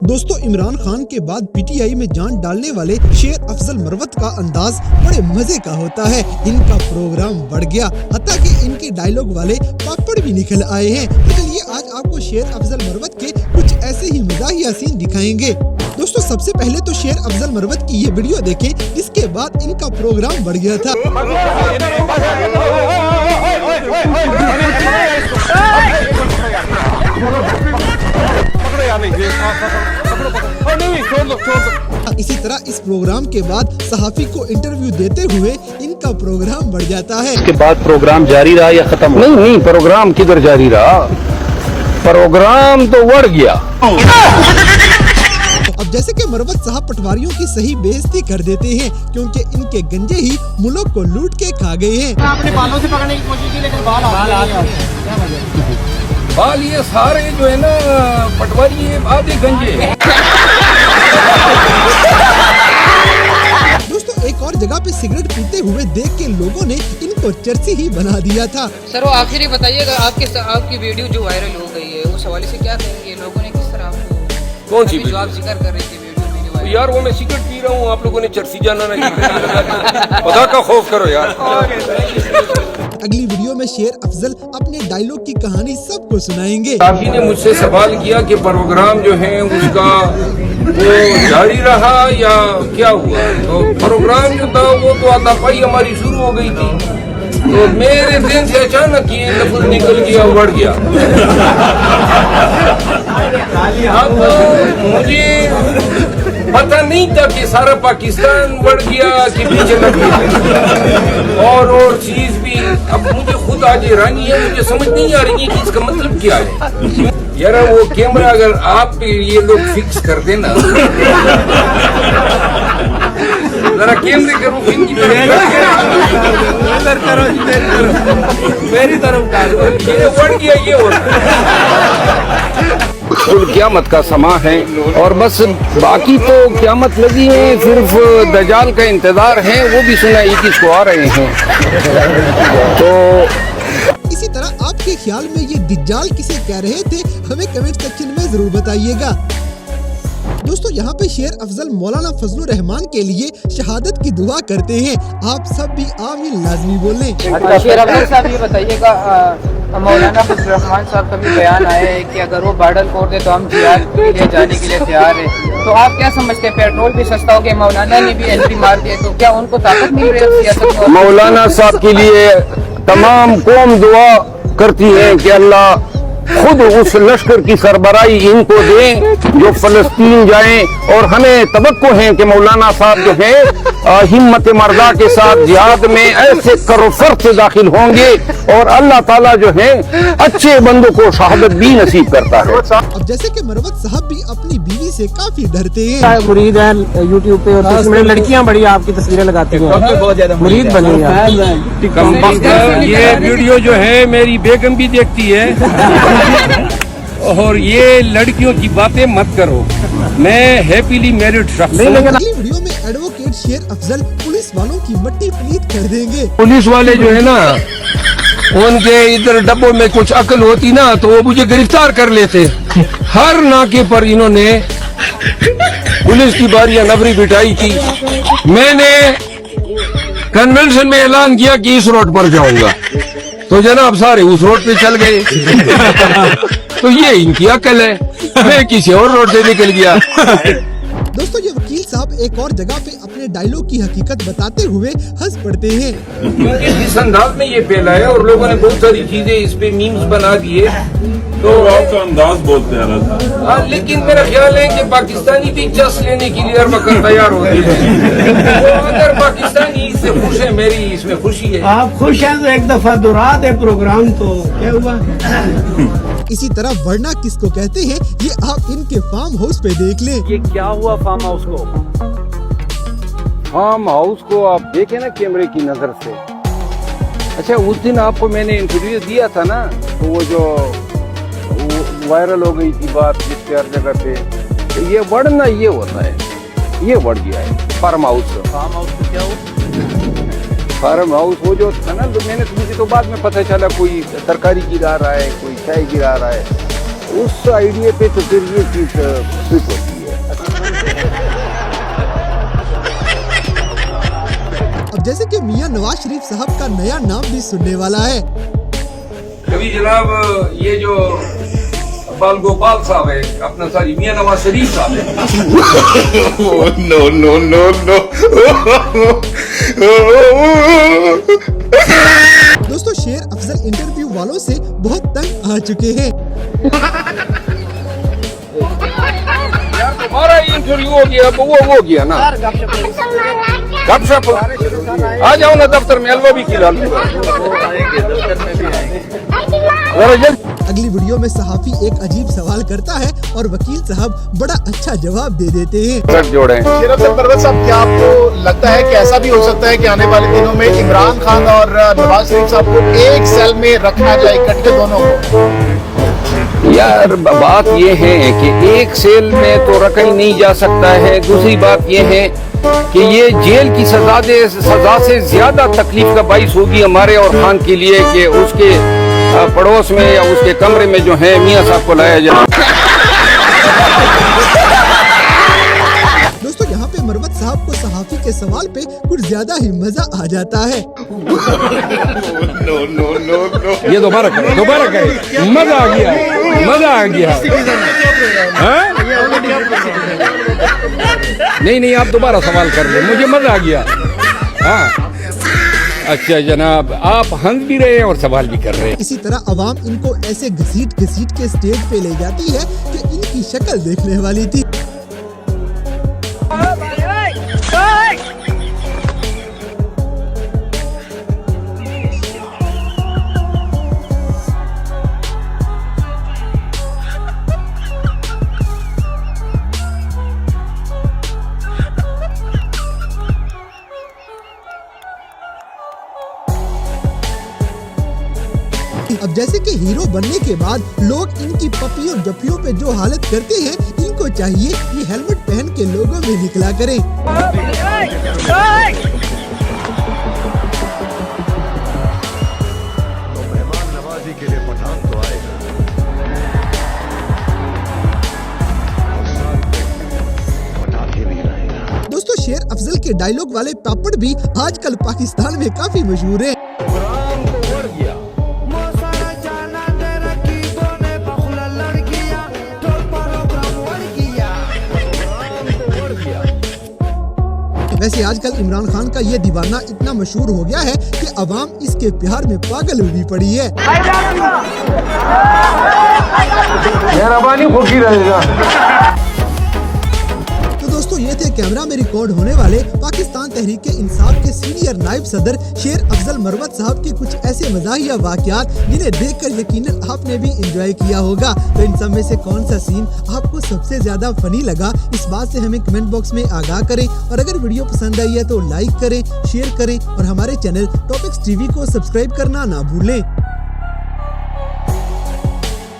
दोस्तों, इमरान खान के बाद पीटीआई में जान डालने वाले शेर अफजल मरवत का अंदाज बड़े मजे का होता है। इनका प्रोग्राम बढ़ गया, हत्ता कि इनके डायलॉग वाले पापड़ भी निकल आए हैं। तो चलिए आज आपको शेर अफजल मरवत के कुछ ऐसे ही मज़ाहिया सीन दिखाएंगे। दोस्तों, सबसे पहले तो शेर अफजल मरवत की ये वीडियो देखें, जिसके बाद इनका प्रोग्राम बढ़ गया था। इसी तरह इस प्रोग्राम के बाद सहाफी को इंटरव्यू देते हुए इनका प्रोग्राम बढ़ जाता है। इसके बाद प्रोग्राम जारी रहा या खत्म? नहीं, प्रोग्राम किधर जारी रहा, प्रोग्राम तो बढ़ गया। अब जैसे कि मरवत साहब पटवारियों की सही बेइज्जती कर देते हैं, क्योंकि इनके गंजे ही मुल्क को लूट के खा गए हैं। आपने बालों से पकड़ने की कोशिश की, लेकिन बाल बाल ये सारे जो है ना पटवारी ये आधे गंजे। दोस्तों, एक और जगह पे सिगरेट पीते हुए देख के लोगों ने इनको चर्ची ही बना दिया था। सर, वो आखिरी बताइएगा, आपकी वीडियो जो वायरल हो गई है उस हवाले से क्या कहेंगे? लोगों ने किस तरह आपको कौन सी जो आप जिक्र कर रहे थे वीडियो में? यार वो मैं सिगरेट पी रहा हूँ, आप लोगों ने चर्सी जाना नहीं। खुदा का खौफ करो यार। अगली वीडियो में शेर अफजल अपने डायलॉग की कहानी सबको सुनाएंगे। काफी ने मुझसे सवाल किया कि प्रोग्राम जो है उसका वो जारी रहा या क्या हुआ। तो प्रोग्राम जो था वो तो आतापाई हमारी शुरू हो गई थी, तो मेरे दिन से अचानक ये लफ्ज निकल गया, बढ़ गया। अब मुझे पता नहीं था कि सारा पाकिस्तान बढ़ गया कि पीछे लग गया, और चीज भी। अब मुझे खुद आज हैरानी है, मुझे समझ नहीं आ रही कि इसका मतलब क्या है। यार वो कैमरा अगर आप ये लोग फिक्स कर देना, जरा कैमरे के रूप इनकी मेरी तरफ ये बढ़ गया, ये क़यामत का समा है और बस बाकी तो क़यामत लगी है, सिर्फ दजाल का इंतजार है, वो भी सुनाई किसको आ रहे हैं। तो इसी तरह आपके ख्याल में ये दज्जाल किसे कह रहे थे, हमें कमेंट सेक्शन में जरूर बताइएगा। दोस्तों, यहाँ पे शेर अफजल मौलाना फजलुर रहमान के लिए शहादत की दुआ करते हैं। आप सब भी आमीन लाजमी बोलें। शेर अफजल साहब, ये बताइएगा, मौलाना फजलुर रहमान साहब का भी बयान आया है कि अगर वो बार्डर खोल दे तो हम जिहाद के लिए जाने के लिए तैयार है। तो आप क्या समझते हैं, पेट्रोल भी सस्ता हो गया, मौलाना ने भी एंट्री मार दी, तो क्या उनको ताकत मिल रही है सियासत में? मौलाना साहब के लिए तमाम कौम दुआ करती है कि अल्लाह खुद उस लश्कर की सरबराही इनको दें जो फलस्तीन जाएं, और हमें तवक्को है कि मौलाना साहब जो है हिम्मत मर्दा के साथ जिहाद में ऐसे करोफर से दाखिल होंगे, और अल्लाह ताला जो है अच्छे बंदों को शहादत भी नसीब करता है। अब जैसे कि मरवत साहब भी अपनी बीवी से काफी डरते हैं। मुरीद है यूट्यूब पे, और उसमें लड़कियां बड़ी आपकी तस्वीरें लगाती हैं, मुरीद बनी है। ये वीडियो जो है मेरी बेगम भी देखती है। और ये लड़कियों की बातें मत करो, मैं हैप्पीली मैरिड शख्स हूं। अगली वीडियो में एडवोकेट शेर अफजल पुलिस वालों की मट्टी पलीत कर देंगे। पुलिस वाले जो है ना, उनके इधर डब्बों में कुछ अकल होती ना तो वो मुझे गिरफ्तार कर लेते। हर नाके पर इन्होंने पुलिस की बारियां नबरी बिठाई थी। मैंने कन्वेंशन में ऐलान किया कि इस रोड पर जाऊंगा, तो जनाब सारे उस रोड पे चल गए। तो ये इनकी अकल है, मैं किसी और रोड से निकल गया। दोस्तों, ये वकील साहब एक और जगह पे अपने डायलॉग की हकीकत बताते हुए हंस पड़ते हैं, क्योंकि जिस अंदाज में ये फैला है और लोगों ने बहुत सारी चीजें इस पे मीम्स बना दिए, तो आपका अंदाज बहुत प्यारा था। हाँ, लेकिन मेरा ख्याल है कि पाकिस्तानी भी जस लेने के लिए हर वक्त तैयार होते हैं। तो अगर पाकिस्तानी इससे खुश है, मेरी इसमें खुशी है। आप खुश हैं तो एक दफा दोहरा दे प्रोग्राम, तो क्या हुआ? इसी तरह वरना किसको कहते हैं, ये आप इनके फार्म हाउस पे देख लें। ये क्या हुआ फार्म हाउस को? फार्म हाउस को आप देखें ना कैमरे की नजर से। अच्छा, उस दिन आपको मैंने इंटरव्यू दिया था ना, तो वो जो वायरल हो गई थी बात जिस पे हर जगह पे, तो ये बढ़ना ये होता है, ये बढ़ गया है फार्म हाउस। फार्म हाउस तो क्या हो? फार्म हाउस वो जो था ना, तो मैंने मुझे तो बाद में पता चला कोई तरकारी गिरा रहा है, कोई चाय गिरा रहा है, उस आइडिया पे तो फिर ये चीज स्विच होती है। साहब का नया नाम भी सुनने वाला है। कभी जनाब ये जो बाल गोपाल साहब है, अपना सारी मियां नवाज शरीफ साहब है। No, no, no, no. दोस्तों शेर अफजल इंटरव्यू वालों से बहुत तंग आ चुके हैं। यार तुम्हारा इंटरव्यू हो गया, वो गया ना गपशप। आ जाओ ना दफ्तर में, हलवा भी खिला लो। अगली वीडियो में सहाफी एक अजीब सवाल करता है और वकील साहब बड़ा अच्छा जवाब दे देते हैं। जोड़े शेर अफजल मरवत साहब, क्या आपको लगता है कि ऐसा भी हो सकता है कि आने वाले दिनों में इमरान खान और नवाज शरीफ साहब को एक सेल में रखा जाए, इकट्ठे दोनों को? यार बात ये है कि एक सेल में तो रखा ही नहीं जा सकता है। दूसरी बात ये है कि ये जेल की सजा से ज्यादा तकलीफ का बाइस होगी हमारे और खान के लिए कि उसके पड़ोस में या उसके कमरे में जो है मियां साहब को लाया जाए। दोस्तों यहाँ पे मरवत साहब को सहाफी के सवाल पे कुछ ज्यादा ही मजा आ जाता है। No, no, no, no. ये दोबारा करे, मजा आ गया। हाँ? नहीं आप दोबारा सवाल कर ले, मुझे मजा आ गया। हाँ अच्छा जनाब, आप हंस भी रहे हैं और सवाल भी कर रहे हैं। इसी तरह अवाम इनको ऐसे घसीट के स्टेज पे ले जाती है कि इनकी शक्ल देखने वाली थी। अब जैसे कि हीरो बनने के बाद लोग इनकी पपियों जपियों पे जो हालत करते हैं, इनको चाहिए ये हेलमेट पहन के लोगों में निकला करें। दोस्तों शेर अफजल के डायलॉग वाले पापड़ भी आजकल पाकिस्तान में काफी मशहूर है। वैसे आजकल इमरान खान का ये दीवाना इतना मशहूर हो गया है कि अवाम इसके प्यार में पागल हुई पड़ी है। तो दोस्तों ये थे कैमरा में रिकॉर्ड होने वाले पाकिस्तान तहरीक इंसाफ के सीनियर नायब सदर शेर अफजल मरवत साहब के कुछ ऐसे मज़ाहिया वाक़यात जिन्हें देखकर यकीनन आपने भी एंजॉय किया होगा। तो इन सब में से कौन सा सीन आपको सबसे ज्यादा फनी लगा, इस बात से हमें कमेंट बॉक्स में आगाह करें। और अगर वीडियो पसंद आई है तो लाइक करें, शेयर करें और हमारे चैनल टॉपिक्स टीवी को सब्सक्राइब करना ना भूलें।